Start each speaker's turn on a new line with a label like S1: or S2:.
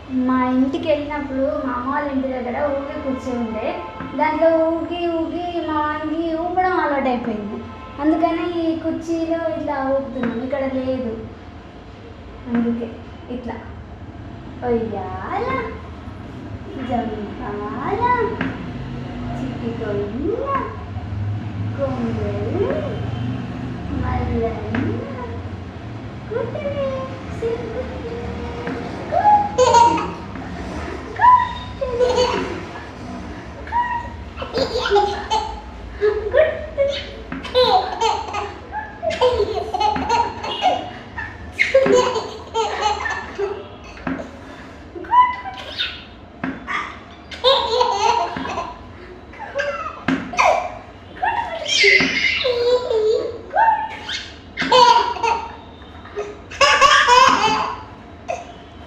S1: మా ఇంటికి వెళ్ళినప్పుడు మా అమ్మ వాళ్ళ ఇంటి దగ్గర ఊగి కూర్చో ఉండే దాంట్లో ఊగి ఊగి మా వానికి ఊపడం అలవాటు అయిపోయింది. అందుకని ఈ కుర్చీలో ఇట్లా ఊపుతున్నాం, ఇక్కడ లేదు. అందుకే ఇట్లా ఒయ్యాల జంపాల చిట్టి కొయ్య కొంగలు మల్లె కుట్టివి సిగ్గు